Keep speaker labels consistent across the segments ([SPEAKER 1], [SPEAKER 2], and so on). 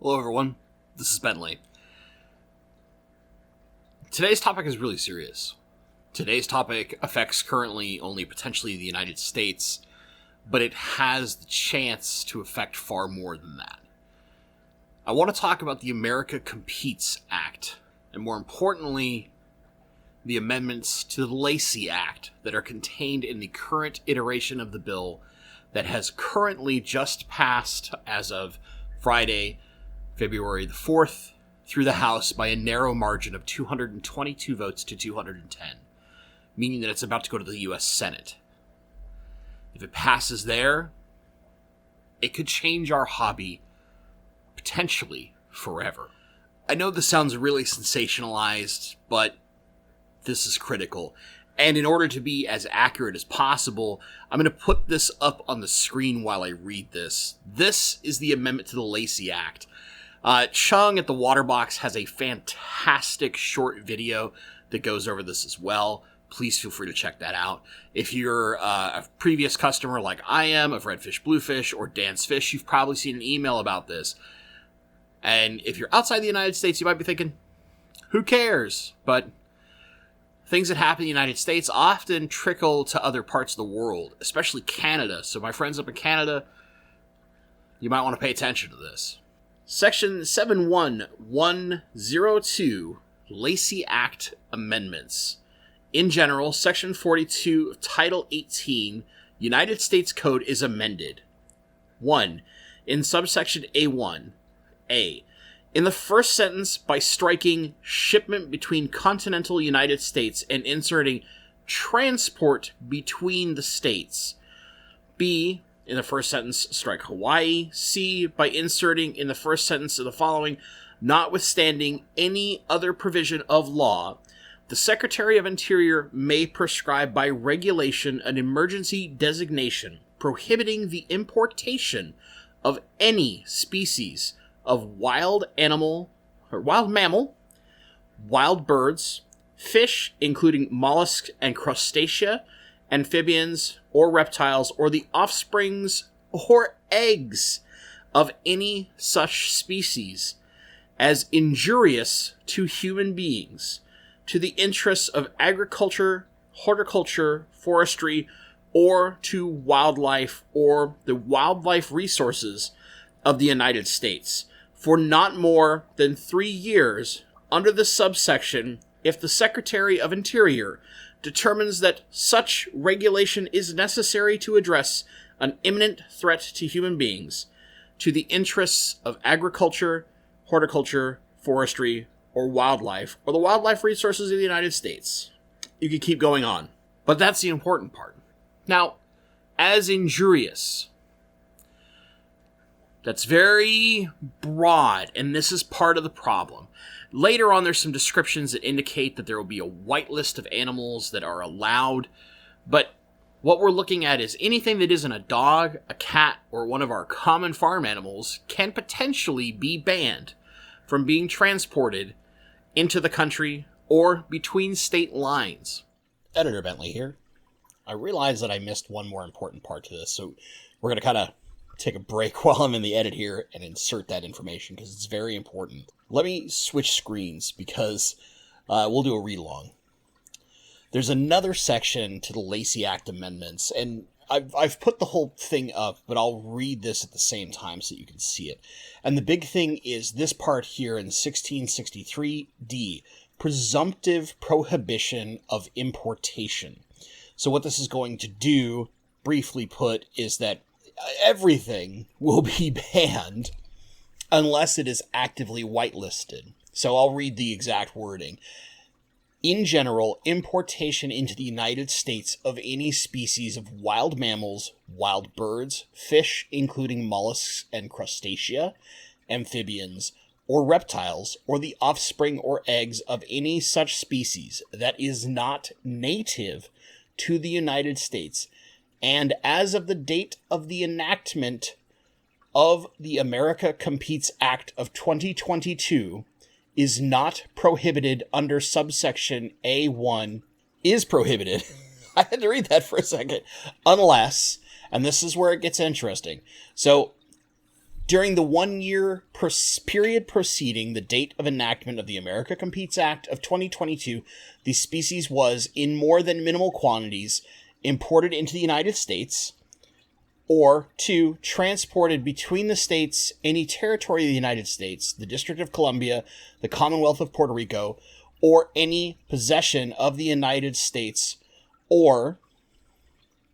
[SPEAKER 1] Hello everyone, this is Bentley. Today's topic is really serious. Today's topic affects currently only potentially the United States, but it has the chance to affect far more than that. I want to talk about the America Competes Act, and more importantly, the amendments to the Lacey Act that are contained in the current iteration of the bill that has currently just passed as of Friday, February the 4th, through the House by a narrow margin of 222 votes to 210, meaning that it's about to go to the U.S. Senate. If it passes there, it could change our hobby potentially forever. I know this sounds really sensationalized, but this is critical. And in order to be as accurate as possible, I'm going to put this up on the screen while I read this. This is the amendment to the Lacey Act. Chung at the Waterbox has a fantastic short video that goes over this as well. Please feel free to check that out. If you're a previous customer like I am of Redfish Bluefish or Dan's Fish, you've probably seen an email about this. And if you're outside the United States, you might be thinking, who cares? But things that happen in the United States often trickle to other parts of the world, especially Canada. So my friends up in Canada, you might want to pay attention to this. Section 71102, Lacey Act Amendments. In general, Section 42 of Title 18, United States Code is amended. 1. In subsection A1, A. In the first sentence, by striking shipment between continental United States and inserting transport between the states. B. In the first sentence, strike Hawaii. C. By inserting in the first sentence of the following, notwithstanding any other provision of law, the Secretary of Interior may prescribe by regulation an emergency designation prohibiting the importation of any species of wild animal, or wild mammal, wild birds, fish, including mollusks and crustacea, amphibians, or reptiles, or the offsprings or eggs of any such species as injurious to human beings, to the interests of agriculture, horticulture, forestry, or to wildlife or the wildlife resources of the United States, for not more than 3 years under the subsection if the Secretary of Interior determines that such regulation is necessary to address an imminent threat to human beings, to the interests of agriculture, horticulture, forestry, or wildlife, or the wildlife resources of the United States. You could keep going on. But that's the important part. Now, as injurious, that's very broad, and this is part of the problem. Later on, there's some descriptions that indicate that there will be a white list of animals that are allowed, but what we're looking at is anything that isn't a dog, a cat, or one of our common farm animals can potentially be banned from being transported into the country or between state lines. Editor Bentley here. I realize that I missed one more important part to this, so we're going to kind of take a break while I'm in the edit here and insert that information because it's very important. Let me switch screens because we'll do a read-along. There's another section to the Lacey Act Amendments, and I've put the whole thing up, but I'll read this at the same time so you can see it. And the big thing is this part here in 1663D, presumptive prohibition of importation. So what this is going to do, briefly put, is that everything will be banned unless it is actively whitelisted. So I'll read the exact wording. In general, importation into the United States of any species of wild mammals, wild birds, fish, including mollusks and crustacea, amphibians, or reptiles, or the offspring or eggs of any such species that is not native to the United States, and as of the date of the enactment of the America Competes Act of 2022, is not prohibited under subsection A1, is prohibited. I had to read that for a second. Unless, and this is where it gets interesting. So, During the 1-year period preceding the date of enactment of the America Competes Act of 2022, the species was, in more than minimal quantities, imported into the United States, or 2, transported between the states, any territory of the United States, the District of Columbia, the Commonwealth of Puerto Rico, or any possession of the United States, or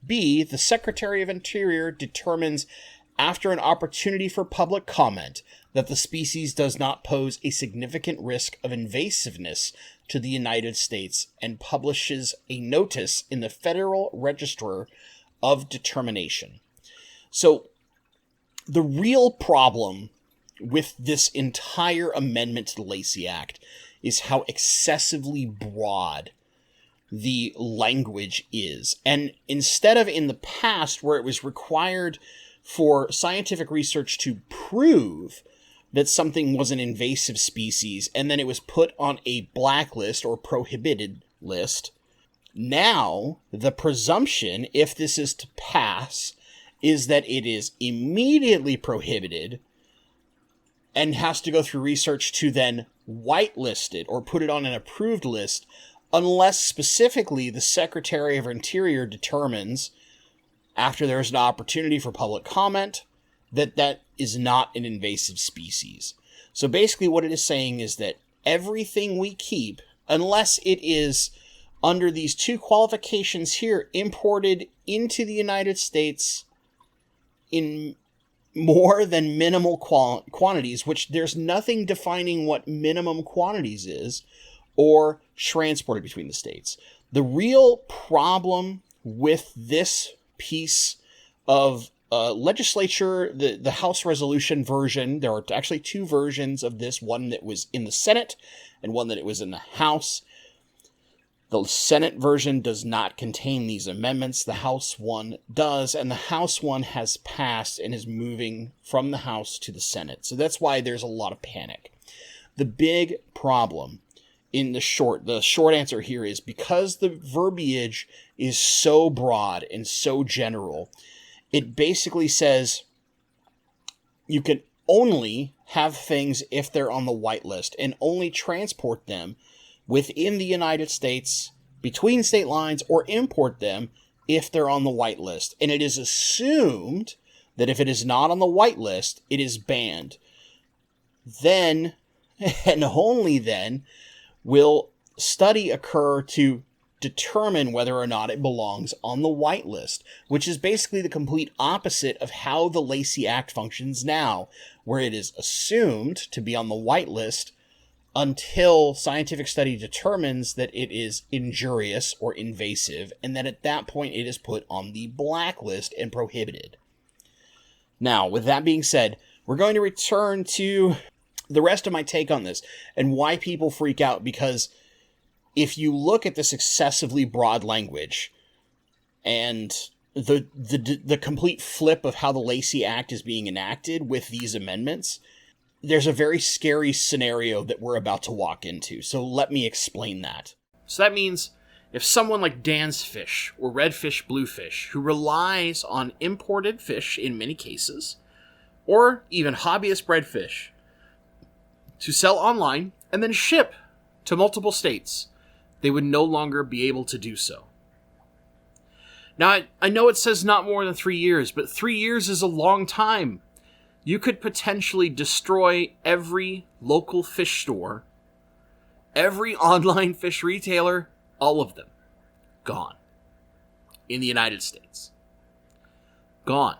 [SPEAKER 1] B, the Secretary of Interior determines after an opportunity for public comment that the species does not pose a significant risk of invasiveness to the United States and publishes a notice in the Federal Register of Determination. So, the real problem with this entire amendment to the Lacey Act is how excessively broad the language is. And instead of in the past where it was required for scientific research to prove that something was an invasive species and then it was put on a blacklist or prohibited list, now the presumption, if this is to pass, is that it is immediately prohibited and has to go through research to then whitelist it or put it on an approved list, unless specifically the Secretary of Interior determines, after there is an opportunity for public comment, that that is not an invasive species. So basically what it is saying is that everything we keep, unless it is under these 2 qualifications here, imported into the United States in more than minimal quantities, which there's nothing defining what minimum quantities is, or transported between the states. The real problem with this piece of legislature, the House resolution version, there are actually 2 versions of this, one that was in the Senate and one that it was in the House. The Senate version does not contain these amendments. The House one does, and the House one has passed and is moving from the House to the Senate. So that's why there's a lot of panic. The big problem in the short answer here is because the verbiage is so broad and so general, it basically says you can only have things if they're on the white list and only transport them within the United States, between state lines, or import them if they're on the white list. And it is assumed that if it is not on the white list, it is banned. Then, and only then, will study occur to determine whether or not it belongs on the white list, which is basically the complete opposite of how the Lacey Act functions now, where it is assumed to be on the white list until scientific study determines that it is injurious or invasive, and that at that point it is put on the blacklist and prohibited. Now, with that being said, we're going to return to the rest of my take on this and why people freak out, because if you look at this excessively broad language and the complete flip of how the Lacey Act is being enacted with these amendments, there's a very scary scenario that we're about to walk into. So let me explain that. So that means if someone like Dan's Fish or Redfish Bluefish, who relies on imported fish in many cases, or even hobbyist bred fish, to sell online and then ship to multiple states, they would no longer be able to do so. Now, I know it says not more than 3 years, but 3 years is a long time. You could potentially destroy every local fish store, every online fish retailer, all of them. Gone. In the United States. Gone.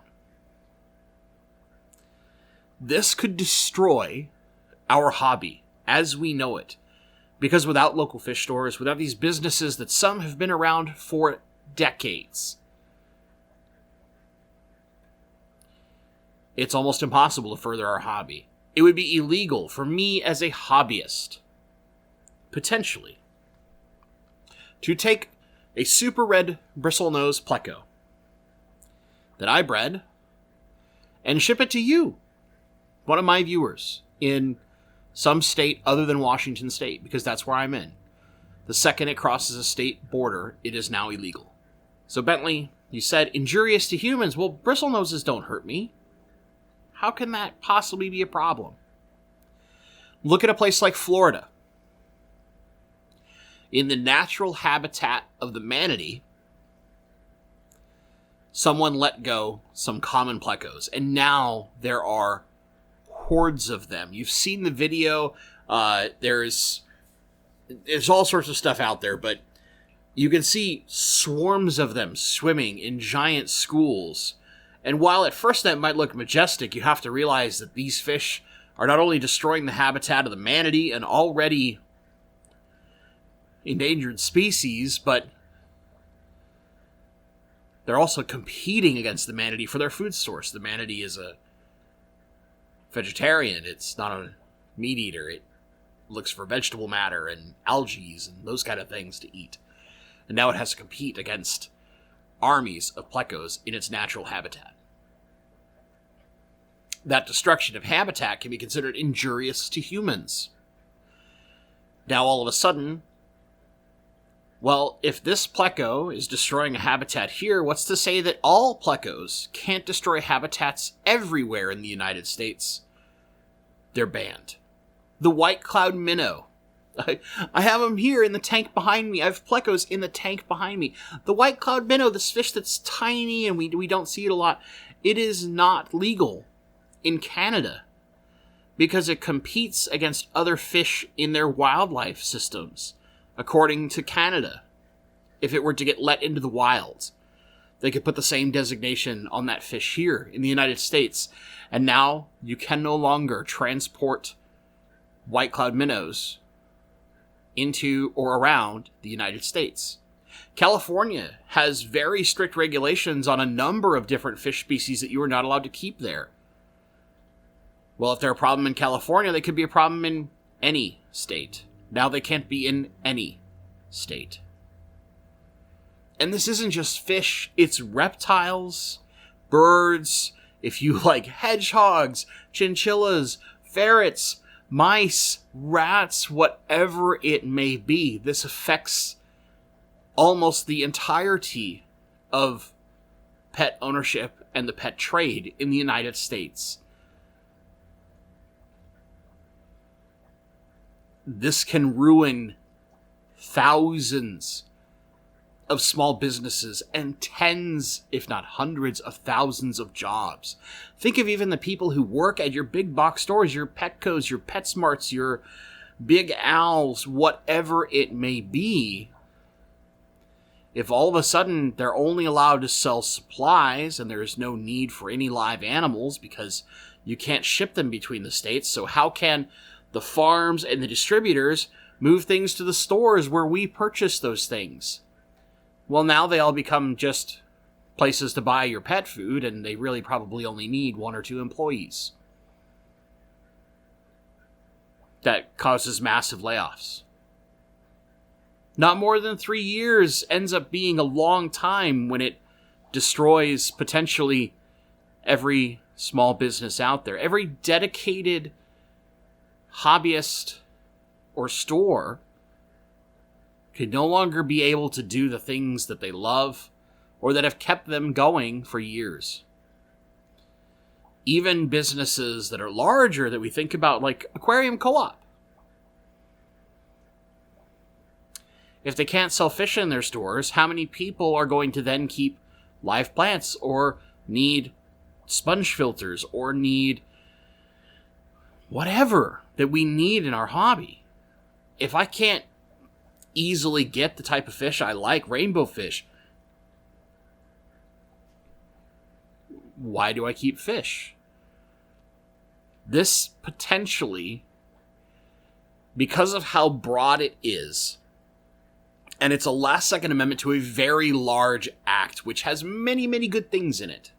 [SPEAKER 1] This could destroy our hobby as we know it. Because without local fish stores, without these businesses that some have been around for decades, it's almost impossible to further our hobby. It would be illegal for me as a hobbyist, potentially, to take a super red bristlenose pleco that I bred and ship it to you, one of my viewers, in some state other than Washington State, because that's where I'm in. The second it crosses a state border, it is now illegal. So Bentley, you said injurious to humans. Well, bristlenoses don't hurt me. How can that possibly be a problem? Look at a place like Florida. In the natural habitat of the manatee, someone let go some common plecos, and now there are hordes of them. You've seen the video. There's all sorts of stuff out there, but you can see swarms of them swimming in giant schools. And while at first that might look majestic, you have to realize that these fish are not only destroying the habitat of the manatee, an already endangered species, but they're also competing against the manatee for their food source. The manatee is a vegetarian. It's not a meat eater. It looks for vegetable matter and algae and those kind of things to eat. And now it has to compete against armies of plecos in its natural habitat. That destruction of habitat can be considered injurious to humans. Now all of a sudden, well, if this pleco is destroying a habitat here, what's to say that all plecos can't destroy habitats everywhere in the United States? They're banned. The white cloud minnow. I have them here in the tank behind me. I have plecos in the tank behind me. The white cloud minnow, this fish that's tiny and we don't see it a lot, it is not legal in Canada because it competes against other fish in their wildlife systems, according to Canada. If it were to get let into the wild, they could put the same designation on that fish here in the United States. And now you can no longer transport white cloud minnows into or around the United States. California has very strict regulations on a number of different fish species that you are not allowed to keep there. Well, if they're a problem in California, they could be a problem in any state. Now they can't be in any state. And this isn't just fish, it's reptiles, birds, if you like hedgehogs, chinchillas, ferrets, mice, rats, whatever it may be. This affects almost the entirety of pet ownership and the pet trade in the United States. This can ruin thousands of small businesses and tens, if not hundreds of thousands of jobs. Think of even the people who work at your big box stores, your Petcos, your PetSmarts, your Big Owls, whatever it may be. If all of a sudden they're only allowed to sell supplies and there is no need for any live animals because you can't ship them between the states, so how can the farms and the distributors move things to the stores where we purchase those things? Well, now they all become just places to buy your pet food, and they really probably only need 1 or 2 employees. That causes massive layoffs. Not more than 3 years ends up being a long time when it destroys potentially every small business out there. Every dedicated hobbyist or store could no longer be able to do the things that they love or that have kept them going for years. Even businesses that are larger that we think about, like Aquarium Co-op. If they can't sell fish in their stores, how many people are going to then keep live plants or need sponge filters or need whatever that we need in our hobby? If I can't easily get the type of fish I like, rainbow fish, why do I keep fish? This potentially, because of how broad it is, and it's a last second amendment to a very large act, which has many, many good things in it,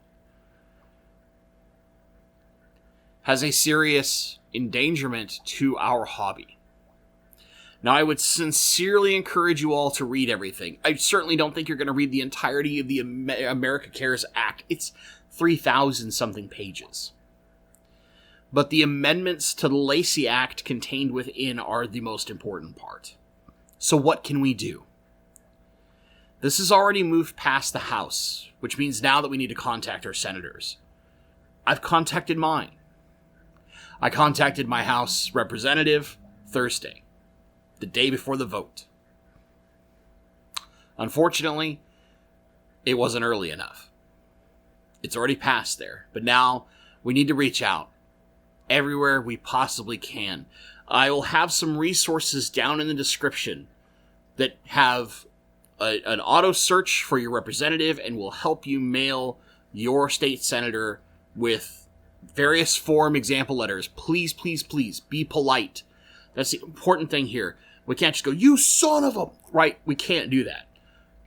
[SPEAKER 1] has a serious endangerment to our hobby. Now, I would sincerely encourage you all to read everything. I certainly don't think you're going to read the entirety of the America Cares Act. It's 3,000-something pages. But the amendments to the Lacey Act contained within are the most important part. So what can we do? This has already moved past the House, which means now that we need to contact our senators. I've contacted mine. I contacted my House representative Thursday, the day before the vote. Unfortunately, it wasn't early enough. It's already passed there, but now we need to reach out everywhere we possibly can. I will have some resources down in the description that have an auto search for your representative and will help you mail your state senator with various form example letters. Please, please, please be polite. That's the important thing here. We can't just go, "You son of a..." Right? We can't do that.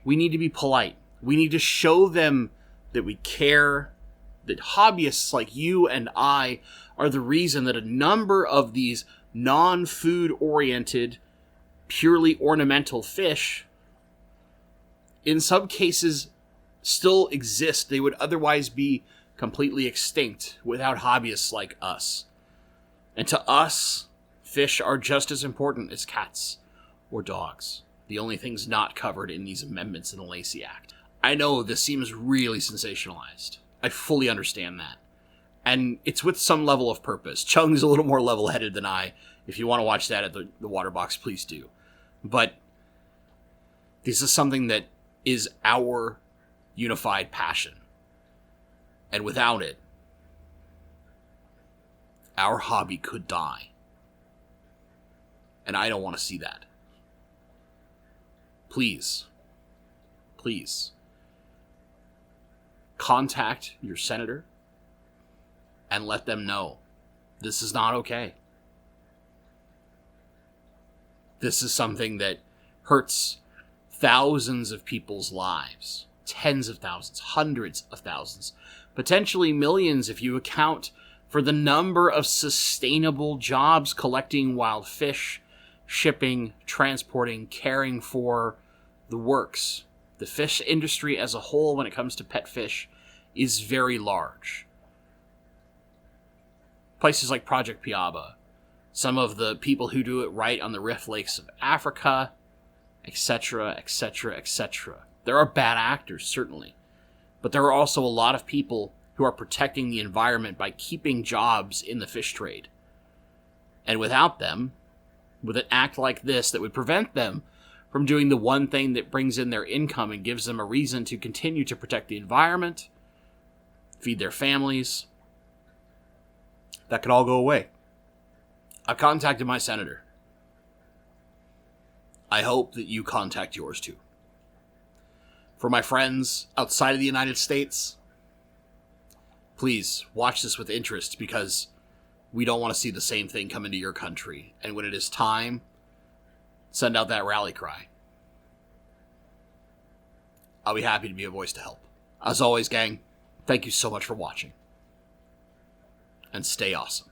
[SPEAKER 1] We need to be polite. We need to show them that we care, that hobbyists like you and I are the reason that a number of these non-food oriented, purely ornamental fish, in some cases, still exist. They would otherwise be completely extinct without hobbyists like us. And to us, fish are just as important as cats or dogs. The only things not covered in these amendments in the Lacey Act. I know this seems really sensationalized. I fully understand that. And it's with some level of purpose. Chung's a little more level-headed than I. If you want to watch that at the water box, please do. But this is something that is our unified passion. And without it, our hobby could die. And I don't want to see that. Please, contact your senator and let them know this is not okay. This is something that hurts thousands of people's lives, tens of thousands, hundreds of thousands, potentially millions if you account for the number of sustainable jobs collecting wild fish, shipping, transporting, caring for the works. The fish industry as a whole, when it comes to pet fish, is very large. Places like Project Piaba, some of the people who do it right on the Rift Lakes of Africa, etc., etc., etc. There are bad actors, certainly, but there are also a lot of people who are protecting the environment by keeping jobs in the fish trade. And without them, with an act like this that would prevent them from doing the one thing that brings in their income and gives them a reason to continue to protect the environment, feed their families, that could all go away. I've contacted my senator. I hope that you contact yours too. For my friends outside of the United States, please watch this with interest, because we don't want to see the same thing come into your country. And when it is time, send out that rally cry. I'll be happy to be a voice to help. As always, gang, thank you so much for watching. And stay awesome.